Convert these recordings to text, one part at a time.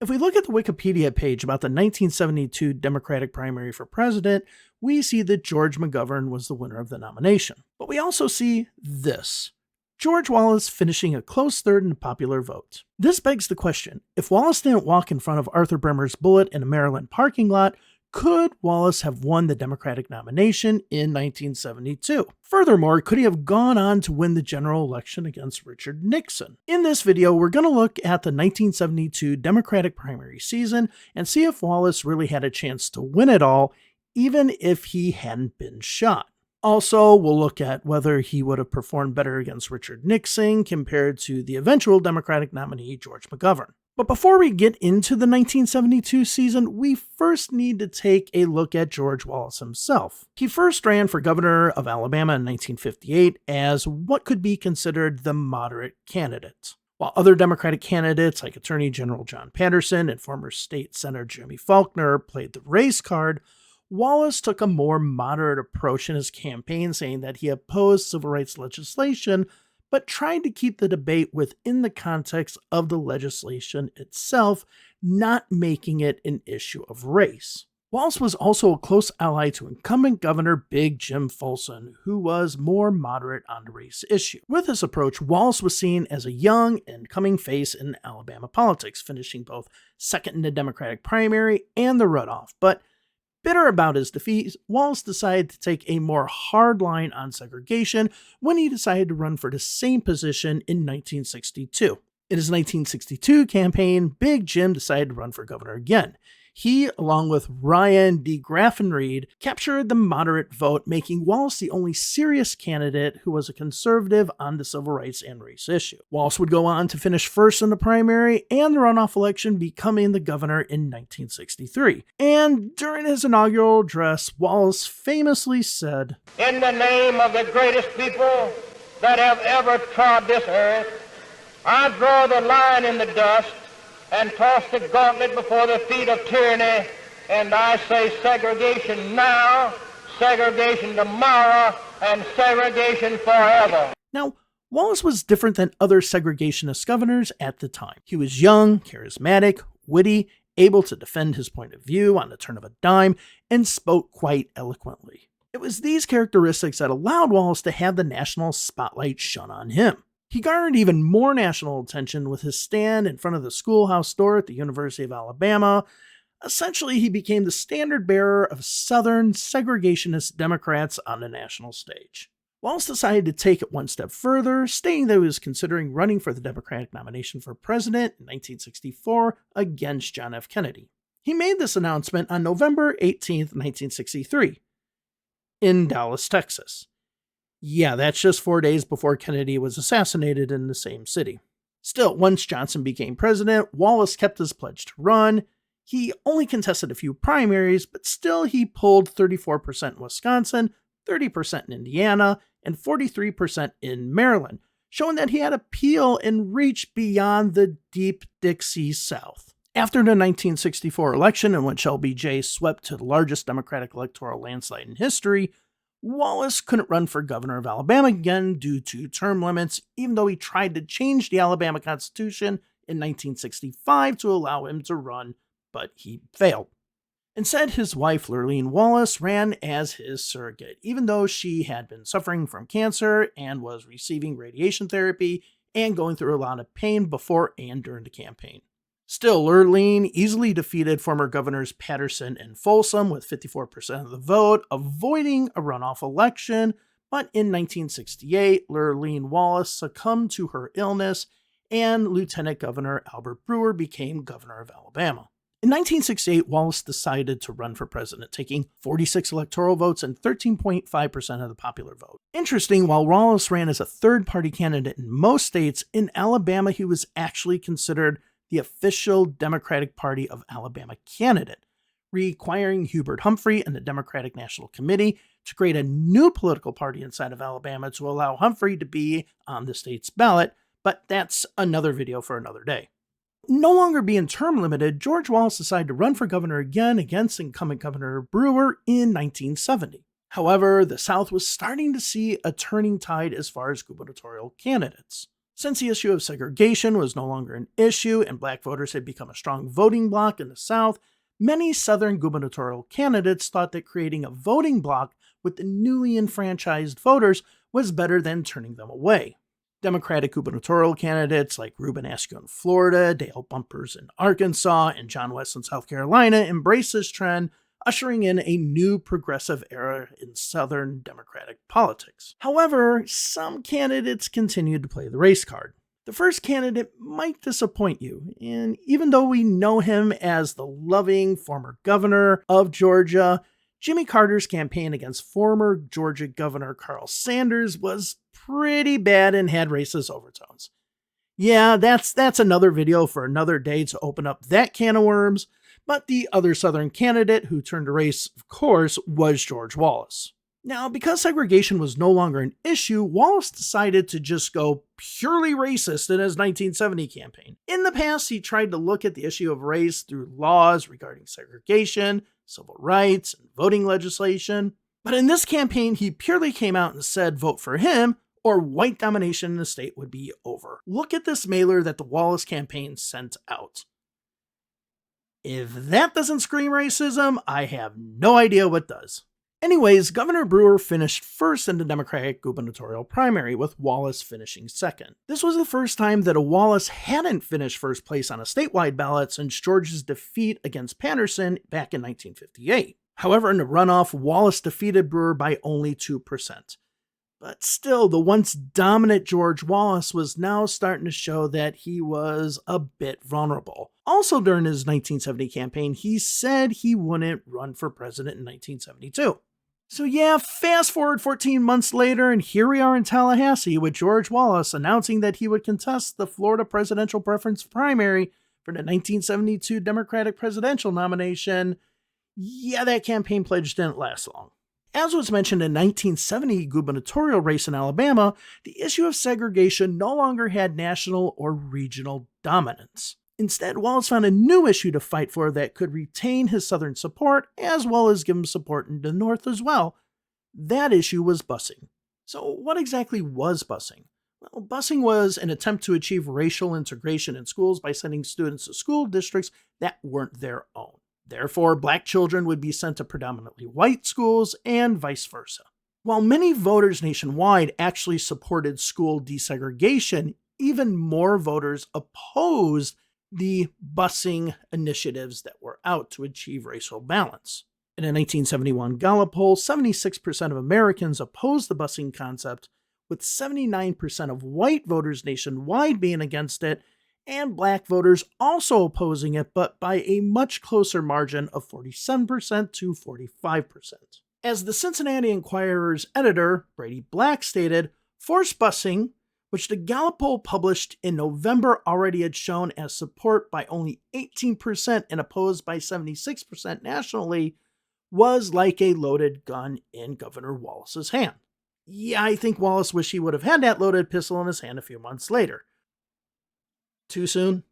If we look at the Wikipedia page about the 1972 Democratic primary for president, we see that George McGovern was the winner of the nomination. But we also see this: George Wallace finishing a close third in the popular vote. This begs the question, if Wallace didn't walk in front of Arthur Bremer's bullet in a Maryland parking lot, could Wallace have won the Democratic nomination in 1972? Furthermore, could he have gone on to win the general election against Richard Nixon? In this video, we're going to look at the 1972 Democratic primary season and see if Wallace really had a chance to win it all, even if he hadn't been shot. Also, we'll look at whether he would have performed better against Richard Nixon compared to the eventual Democratic nominee, George McGovern. But before we get into the 1972 season, we first need to take a look at George Wallace himself. He first ran for governor of Alabama in 1958 as what could be considered the moderate candidate. While other Democratic candidates like Attorney General John Patterson and former state Senator Jimmy Faulkner played the race card, Wallace took a more moderate approach in his campaign, saying that he opposed civil rights legislation, but tried to keep the debate within the context of the legislation itself, not making it an issue of race. Wallace was also a close ally to incumbent Governor Big Jim Folsom, who was more moderate on the race issue. With this approach, Wallace was seen as a young and coming face in Alabama politics, finishing both second in the Democratic primary and the runoff. But bitter about his defeat, Wallace decided to take a more hard line on segregation when he decided to run for the same position in 1962. In his 1962 campaign, Big Jim decided to run for governor again. He, along with Ryan D. Graffenreid, captured the moderate vote, making Wallace the only serious candidate who was a conservative on the civil rights and race issue. Wallace would go on to finish first in the primary and the runoff election, becoming the governor in 1963. And during his inaugural address, Wallace famously said, "In the name of the greatest people that have ever trod this earth, I draw the line in the dust and toss the gauntlet before the feet of tyranny, and I say segregation now, segregation tomorrow, and segregation forever." Now, Wallace was different than other segregationist governors at the time. He was young, charismatic, witty, able to defend his point of view on the turn of a dime, and spoke quite eloquently. It was these characteristics that allowed Wallace to have the national spotlight shone on him. He garnered even more national attention with his stand in front of the schoolhouse door at the University of Alabama. Essentially, he became the standard bearer of Southern segregationist Democrats on the national stage. Wallace decided to take it one step further, stating that he was considering running for the Democratic nomination for president in 1964 against John F. Kennedy. He made this announcement on November 18, 1963, in Dallas, Texas. Yeah, that's just 4 days before Kennedy was assassinated in the same city. Still, once Johnson became president, Wallace kept his pledge to run. He only contested a few primaries, but still he pulled 34% in Wisconsin, 30% in Indiana, and 43% in Maryland, showing that he had appeal and reach beyond the deep Dixie South. After the 1964 election, in which LBJ swept to the largest Democratic electoral landslide in history, Wallace couldn't run for governor of Alabama again due to term limits, even though he tried to change the Alabama Constitution in 1965 to allow him to run, but he failed. Instead, his wife, Lurleen Wallace, ran as his surrogate, even though she had been suffering from cancer and was receiving radiation therapy and going through a lot of pain before and during the campaign. Still, Lurleen easily defeated former governors Patterson and Folsom with 54% of the vote, avoiding a runoff election, but in 1968, Lurleen Wallace succumbed to her illness, and Lieutenant Governor Albert Brewer became governor of Alabama. In 1968, Wallace decided to run for president, taking 46 electoral votes and 13.5% of the popular vote. Interesting, while Wallace ran as a third-party candidate in most states, in Alabama he was actually considered the official Democratic Party of Alabama candidate, requiring Hubert Humphrey and the Democratic National Committee to create a new political party inside of Alabama to allow Humphrey to be on the state's ballot, but that's another video for another day. No longer being term limited, George Wallace decided to run for governor again against incumbent Governor Brewer in 1970. However, the South was starting to see a turning tide as far as gubernatorial candidates. Since the issue of segregation was no longer an issue and black voters had become a strong voting bloc in the South, many Southern gubernatorial candidates thought that creating a voting bloc with the newly enfranchised voters was better than turning them away. Democratic gubernatorial candidates like Reuben Askew in Florida, Dale Bumpers in Arkansas, and John West in South Carolina embraced this trend, ushering in a new progressive era in Southern Democratic politics. However, some candidates continued to play the race card. The first candidate might disappoint you, and even though we know him as the loving former governor of Georgia, Jimmy Carter's campaign against former Georgia Governor Carl Sanders was pretty bad and had racist overtones. Yeah, that's another video for another day to open up that can of worms, but the other Southern candidate who turned to race, of course, was George Wallace. Now, because segregation was no longer an issue, Wallace decided to just go purely racist in his 1970 campaign. In the past, he tried to look at the issue of race through laws regarding segregation, civil rights, and voting legislation. But in this campaign, he purely came out and said vote for him, or white domination in the state would be over. Look at this mailer that the Wallace campaign sent out. If that doesn't scream racism, I have no idea what does. Anyways, Governor Brewer finished first in the Democratic gubernatorial primary, with Wallace finishing second. This was the first time that a Wallace hadn't finished first place on a statewide ballot since Georgia's defeat against Patterson back in 1958. However, in the runoff, Wallace defeated Brewer by only 2%. But still, the once dominant George Wallace was now starting to show that he was a bit vulnerable. Also, during his 1970 campaign, he said he wouldn't run for president in 1972. So yeah, fast forward 14 months later, and here we are in Tallahassee with George Wallace announcing that he would contest the Florida presidential preference primary for the 1972 Democratic presidential nomination. Yeah, that campaign pledge didn't last long. As was mentioned in 1970 gubernatorial race in Alabama, the issue of segregation no longer had national or regional dominance. Instead, Wallace found a new issue to fight for that could retain his Southern support, as well as give him support in the North as well. That issue was busing. So what exactly was busing? Well, busing was an attempt to achieve racial integration in schools by sending students to school districts that weren't their own. Therefore, black children would be sent to predominantly white schools and vice versa. While many voters nationwide actually supported school desegregation, even more voters opposed the busing initiatives that were out to achieve racial balance. In a 1971 Gallup poll, 76% of Americans opposed the busing concept, with 79% of white voters nationwide being against it, and black voters also opposing it, but by a much closer margin of 47% to 45%. As the Cincinnati Enquirer's editor, Brady Black, stated, forced busing, which the Gallup poll published in November already had shown as support by only 18% and opposed by 76% nationally, was like a loaded gun in Governor Wallace's hand. Yeah, I think Wallace wished he would have had that loaded pistol in his hand a few months later. Too soon?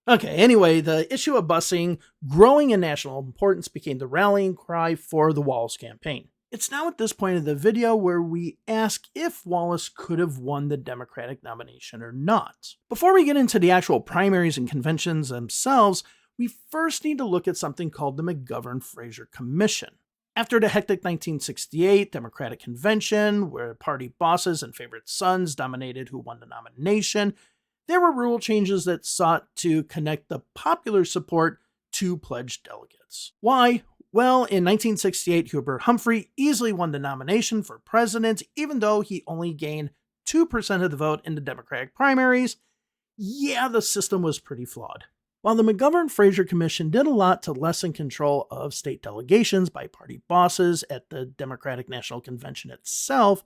Okay, anyway, the issue of busing growing in national importance became the rallying cry for the Wallace campaign. It's now at this point of the video where we ask if Wallace could have won the Democratic nomination or not. Before we get into the actual primaries and conventions themselves, we first need to look at something called the McGovern-Fraser Commission. After the hectic 1968 Democratic convention, where party bosses and favorite sons dominated who won the nomination, there were rule changes that sought to connect the popular support to pledged delegates. Why? Well, in 1968, Hubert Humphrey easily won the nomination for president, even though he only gained 2% of the vote in the Democratic primaries. Yeah, the system was pretty flawed. While the McGovern-Fraser Commission did a lot to lessen control of state delegations by party bosses at the Democratic National Convention itself,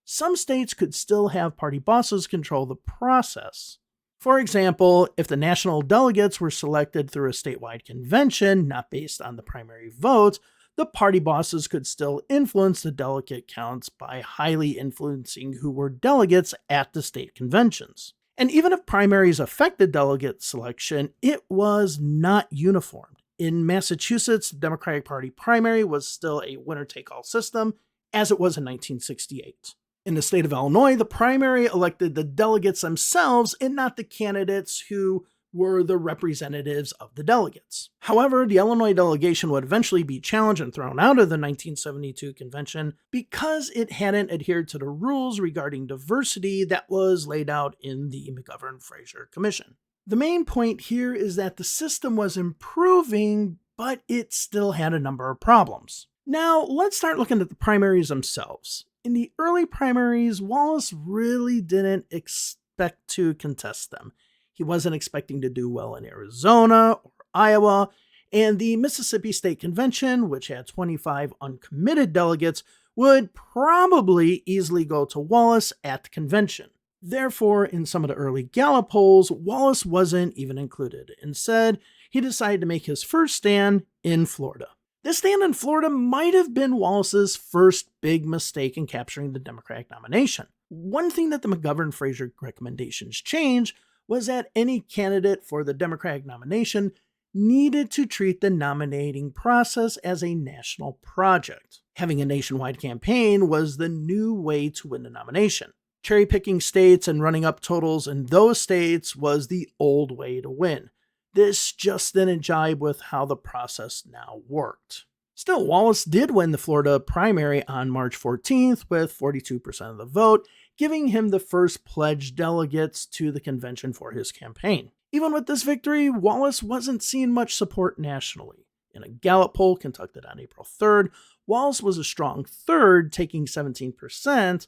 some states could still have party bosses control the process. For example, if the national delegates were selected through a statewide convention, not based on the primary votes, the party bosses could still influence the delegate counts by highly influencing who were delegates at the state conventions. And even if primaries affected delegate selection, it was not uniform. In Massachusetts, the Democratic Party primary was still a winner-take-all system, as it was in 1968. In the state of Illinois, the primary elected the delegates themselves and not the candidates who were the representatives of the delegates. However, the Illinois delegation would eventually be challenged and thrown out of the 1972 convention because it hadn't adhered to the rules regarding diversity that was laid out in the McGovern-Fraser Commission. The main point here is that the system was improving, but it still had a number of problems. Now, let's start looking at the primaries themselves. In the early primaries, Wallace really didn't expect to contest them. He wasn't expecting to do well in Arizona or Iowa, and the Mississippi State Convention, which had 25 uncommitted delegates, would probably easily go to Wallace at the convention. Therefore, in some of the early Gallup polls, Wallace wasn't even included. Instead, he decided to make his first stand in Florida. This stand in Florida might have been Wallace's first big mistake in capturing the Democratic nomination. One thing that the McGovern-Fraser recommendations changed was that any candidate for the Democratic nomination needed to treat the nominating process as a national project. Having a nationwide campaign was the new way to win the nomination. Cherry-picking states and running up totals in those states was the old way to win. This just didn't jibe with how the process now worked. Still, Wallace did win the Florida primary on March 14th with 42% of the vote, giving him the first pledged delegates to the convention for his campaign. Even with this victory, Wallace wasn't seeing much support nationally. In a Gallup poll conducted on April 3rd, Wallace was a strong third, taking 17%,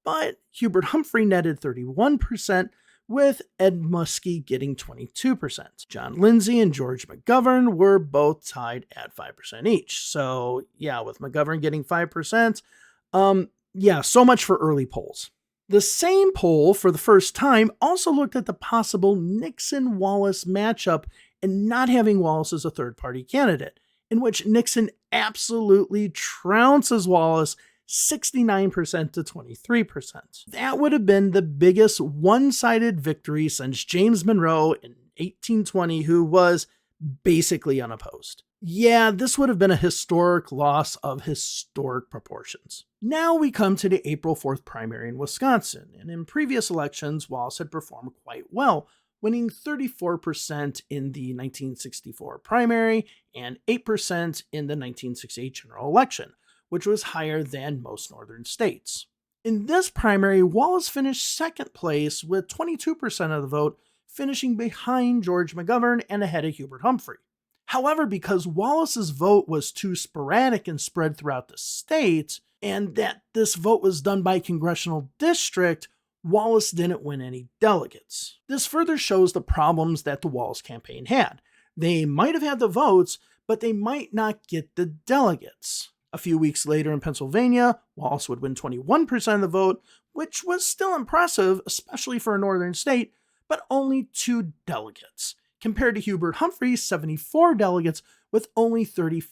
but Hubert Humphrey netted 31%, with Ed Muskie getting 22%. John Lindsay and George McGovern were both tied at 5% each. So yeah, with McGovern getting 5%, so much for early polls. The same poll, for the first time, also looked at the possible Nixon-Wallace matchup and not having Wallace as a third-party candidate, in which Nixon absolutely trounces Wallace 69% to 23%. That would have been the biggest one-sided victory since James Monroe in 1820, who was basically unopposed. Yeah, this would have been a historic loss of historic proportions. Now we come to the April 4th primary in Wisconsin, and in previous elections, Wallace had performed quite well, winning 34% in the 1964 primary and 8% in the 1968 general election, which was higher than most northern states. In this primary, Wallace finished second place with 22% of the vote, finishing behind George McGovern and ahead of Hubert Humphrey. However, because Wallace's vote was too sporadic and spread throughout the state, and that this vote was done by congressional district, Wallace didn't win any delegates. This further shows the problems that the Wallace campaign had. They might have had the votes, but they might not get the delegates. A few weeks later in Pennsylvania, Wallace would win 21% of the vote, which was still impressive, especially for a northern state, but only 2 delegates, compared to Hubert Humphrey's 74 delegates with only 35%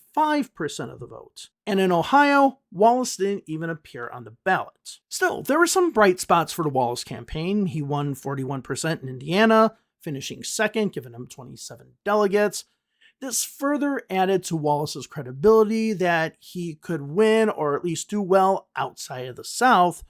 of the vote. And in Ohio, Wallace didn't even appear on the ballot. Still, there were some bright spots for the Wallace campaign. He won 41% in Indiana, finishing second, giving him 27 delegates. This further added to Wallace's credibility that he could win or at least do well outside of the South,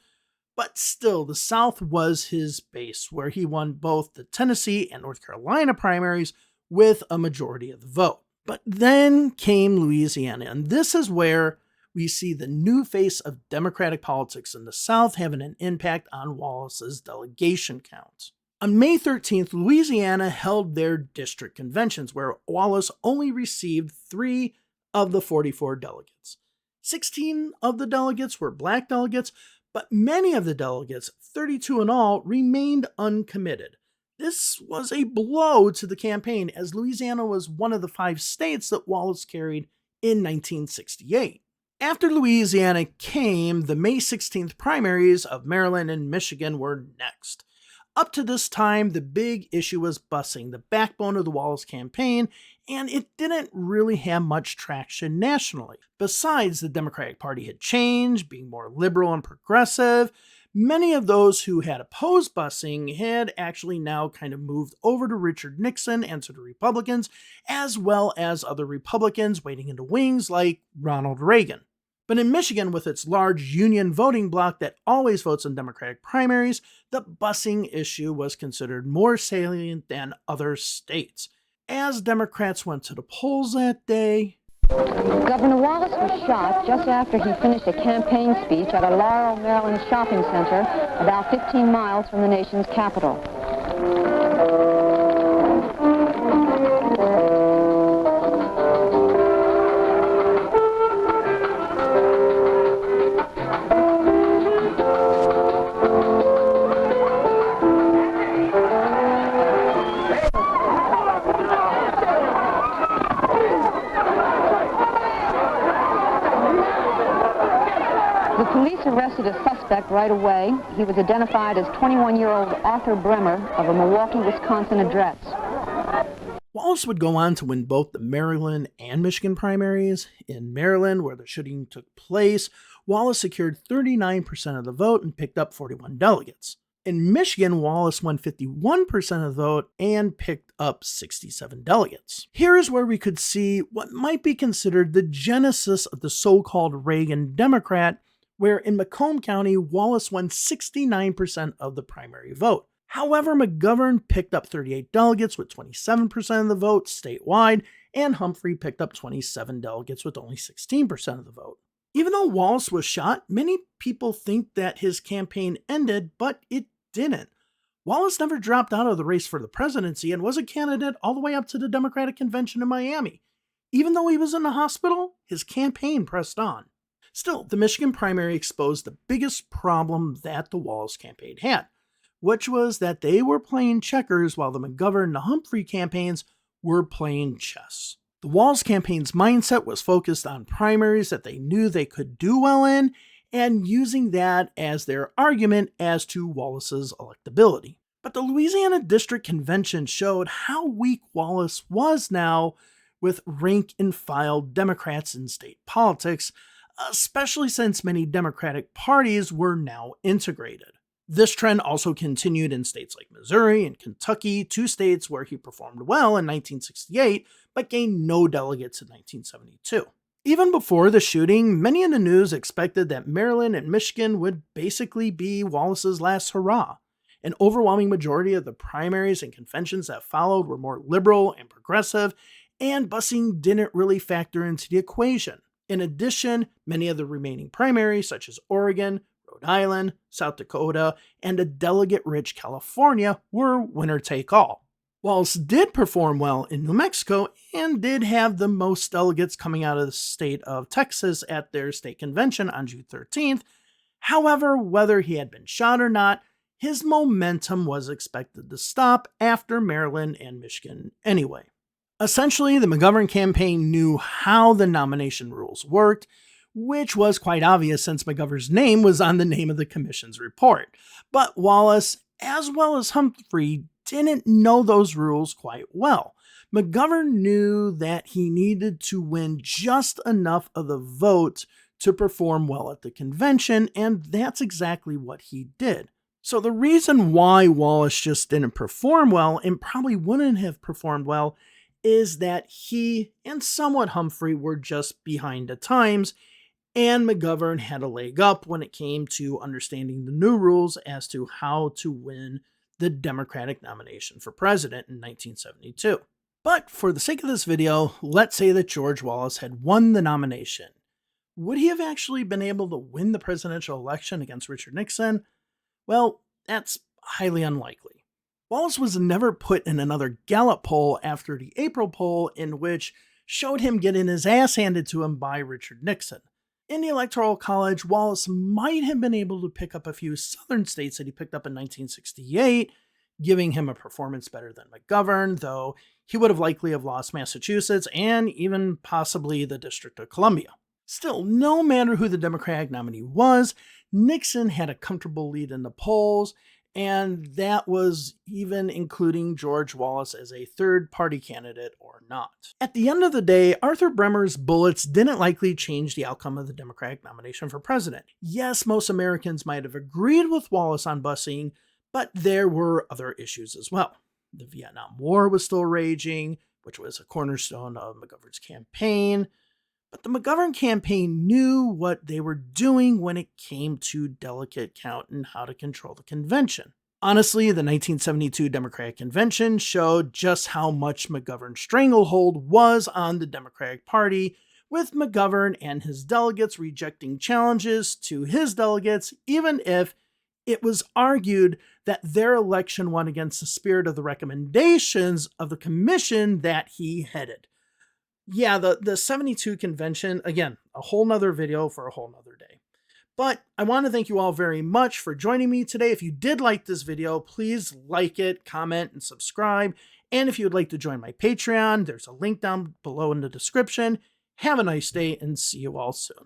but still, the South was his base, where he won both the Tennessee and North Carolina primaries with a majority of the vote. But then came Louisiana, and this is where we see the new face of Democratic politics in the South having an impact on Wallace's delegation count. On May 13th, Louisiana held their district conventions, where Wallace only received 3 of the 44 delegates. 16 of the delegates were black delegates, but many of the delegates, 32 in all, remained uncommitted. This was a blow to the campaign, as Louisiana was one of the 5 states that Wallace carried in 1968. After Louisiana came, the May 16th primaries of Maryland and Michigan were next. Up to this time, the big issue was busing, the backbone of the Wallace campaign, and it didn't really have much traction nationally. Besides, the Democratic Party had changed, being more liberal and progressive. Many of those who had opposed busing had actually now kind of moved over to Richard Nixon and to the Republicans, as well as other Republicans waiting in the wings like Ronald Reagan. But in Michigan, with its large union voting bloc that always votes in Democratic primaries, the busing issue was considered more salient than other states. As Democrats went to the polls that day, Governor Wallace was shot just after he finished a campaign speech at a Laurel, Maryland shopping center about 15 miles from the nation's capital. The police arrested a suspect right away. He was identified as 21-year-old Arthur Bremer of a Milwaukee, Wisconsin address. Wallace would go on to win both the Maryland and Michigan primaries. In Maryland, where the shooting took place, Wallace secured 39% of the vote and picked up 41 delegates. In Michigan, Wallace won 51% of the vote and picked up 67 delegates. Here is where we could see what might be considered the genesis of the so-called Reagan Democrat, where in Macomb County, Wallace won 69% of the primary vote. However, McGovern picked up 38 delegates with 27% of the vote statewide, and Humphrey picked up 27 delegates with only 16% of the vote. Even though Wallace was shot, many people think that his campaign ended, but it didn't. Wallace never dropped out of the race for the presidency and was a candidate all the way up to the Democratic Convention in Miami. Even though he was in the hospital, his campaign pressed on. Still, the Michigan primary exposed the biggest problem that the Wallace campaign had, which was that they were playing checkers while the McGovern and the Humphrey campaigns were playing chess. The Wallace campaign's mindset was focused on primaries that they knew they could do well in, and using that as their argument as to Wallace's electability. But the Louisiana District Convention showed how weak Wallace was now with rank-and-file Democrats in state politics, especially since many Democratic parties were now integrated. This trend also continued in states like Missouri and Kentucky, two states where he performed well in 1968 but gained no delegates in 1972. Even before the shooting, many in the news expected that Maryland and Michigan would basically be Wallace's last hurrah. An overwhelming majority of the primaries and conventions that followed were more liberal and progressive, and busing didn't really factor into the equation. In addition, many of the remaining primaries, such as Oregon, Rhode Island, South Dakota, and a delegate-rich California, were winner-take-all. Wallace did perform well in New Mexico and did have the most delegates coming out of the state of Texas at their state convention on June 13th. However, whether he had been shot or not, his momentum was expected to stop after Maryland and Michigan anyway. Essentially, the McGovern campaign knew how the nomination rules worked, which was quite obvious since McGovern's name was on the name of the commission's report. But Wallace, as well as Humphrey, didn't know those rules quite well. McGovern knew that he needed to win just enough of the vote to perform well at the convention, and that's exactly what he did. So the reason why Wallace just didn't perform well, and probably wouldn't have performed well, is that he and somewhat Humphrey were just behind the times, and McGovern had a leg up when it came to understanding the new rules as to how to win the Democratic nomination for president in 1972. But for the sake of this video, let's say that George Wallace had won the nomination. Would he have actually been able to win the presidential election against Richard Nixon? Well, that's highly unlikely. Wallace was never put in another Gallup poll after the April poll, in which showed him getting his ass handed to him by Richard Nixon. In the Electoral College, Wallace might have been able to pick up a few southern states that he picked up in 1968, giving him a performance better than McGovern, though he would have likely have lost Massachusetts and even possibly the District of Columbia. Still, no matter who the Democratic nominee was, Nixon had a comfortable lead in the polls, and that was even including George Wallace as a third-party candidate or not. At the end of the day, Arthur Bremer's bullets didn't likely change the outcome of the Democratic nomination for president. Yes, most Americans might have agreed with Wallace on busing, but there were other issues as well. The Vietnam War was still raging, which was a cornerstone of McGovern's campaign. But the McGovern campaign knew what they were doing when it came to delegate count and how to control the convention. Honestly, the 1972 Democratic Convention showed just how much McGovern's stranglehold was on the Democratic Party, with McGovern and his delegates rejecting challenges to his delegates, even if it was argued that their election went against the spirit of the recommendations of the commission that he headed. Yeah, the 72 convention, again, a whole nother video for a whole nother day. But I want to thank you all very much for joining me today. If you did like this video, please like it, comment, and subscribe. And if you would like to join my Patreon, there's a link down below in the description. Have a nice day and see you all soon.